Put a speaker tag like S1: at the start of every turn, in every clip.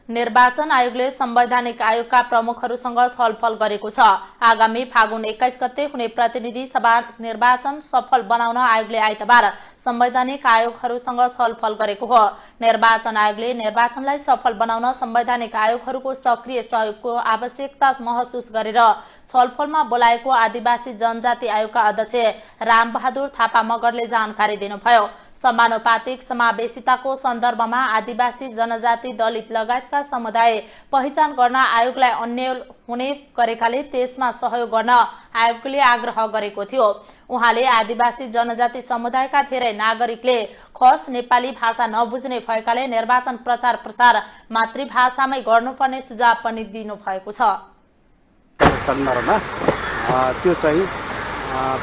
S1: निर्वाचन आयोगले संवैधानिक आयोगका प्रमुखहरूसँग छलफल गरेको छ। आगामी फागुन 21 गते हुने प्रतिनिधि सभा निर्वाचन सफल बनाउन आयोगले आइतबार संवैधानिक आयोगहरूसँग छलफल गरेको हो। निर्वाचन आयोगले निर्वाचनलाई सफल बनाउन संवैधानिक आयोगहरूको सक्रिय सहयोगको आवश्यकता महसुस गरेर छलफलमा बोलाएको आदिवासी जनजाति आयोगका अध्यक्ष रामबहादुर थापा मगरले जानकारी दिनुभयो। समानुपातिक समावेशिताको सन्दर्भमा आदिवासी जनजाति दलित लगायतका समुदाय पहिचान गर्न आयोगलाई अन्य हुने गरेकाले त्यसमा सहयोग गर्न आयोगले आग्रह गरेको थियो। उहाँले आदिवासी जनजाति समुदायका धेरै नागरिकले खस नेपाली भाषा नबुझ्ने भएकाले निर्वाचन प्रचार प्रसार मातृभाषामै गर्नुपर्ने सुझाव पनि दिनुभएको छ।
S2: सन्दर्भमा त्यो चाहिँ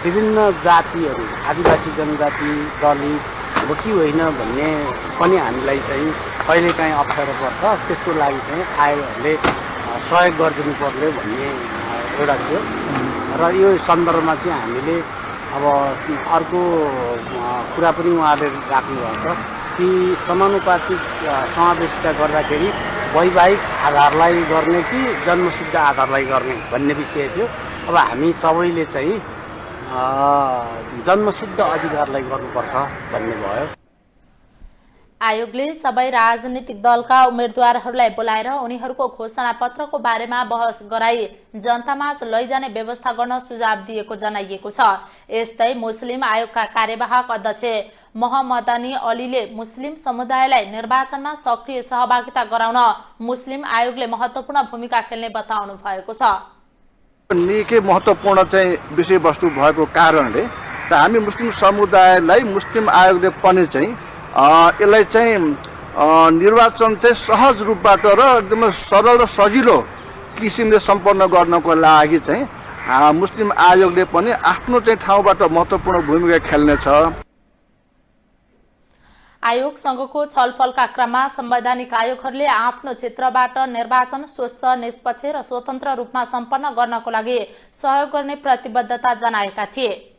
S2: विभिन्न जातिहरू आदिवासी जनजाति दलित हो कि होइन भन्ने पनि हामीलाई चाहिँ कहिलेकाहीँ अप्ठ्यारो पर्छ। त्यसको लागि चाहिँ आयोगहरूले सहयोग गरिदिनु पर्यो भन्ने एउटा थियो र यो सन्दर्भमा चाहिँ हामीले अब अर्को कुरा पनि उहाँले राख्नुभएको छ कि समानुपातिक समावेशिता गर्दाखेरि वैवाहिक आधारलाई गर्ने कि जन्मसिद्ध आधारलाई गर्ने भन्ने विषय थियो। अब हामी सबैले चाहिँ जन्मसिद्ध अधिकारलाई गर्नुपर्छ भन्ने भयो।
S1: आयोगले सबै राजनीतिक दलका उम्मेद्वारहरूलाई बोलाएर उनीहरूको घोषणा पत्रको बारेमा बहस गराई जनतामाझ लैजाने व्यवस्था गर्न सुझाव दिएको जनाइएको छ। यस्तै मुस्लिम आयोगका कार्यवाहक अध्यक्ष मोहम्मदनी अलीले मुस्लिम समुदायलाई निर्वाचनमा सक्रिय सहभागिता गराउन मुस्लिम आयोगले महत्वपूर्ण भूमिका खेल्ने बताउनु भएको छ।
S3: निकै महत्त्वपूर्ण चाहिँ विषयवस्तु भएको कारणले हामी मुस्लिम समुदायलाई मुस्लिम आयोगले पनि चाहिँ यसलाई चाहिँ निर्वाचन चाहिँ सहज रूपबाट र एकदमै सरल र सजिलो किसिमले सम्पन्न गर्नको लागि चाहिँ मुस्लिम आयोगले पनि आफ्नो चाहिँ ठाउँबाट महत्त्वपूर्ण भूमिका खेल्नेछ।
S1: आयोगसँगको छलफलका क्रममा संवैधानिक आयोगहरूले आफ्नो क्षेत्रबाट निर्वाचन स्वच्छ निष्पक्ष र स्वतन्त्र रूपमा सम्पन्न गर्नको लागि सहयोग गर्ने प्रतिबद्धता जनाएका थिए।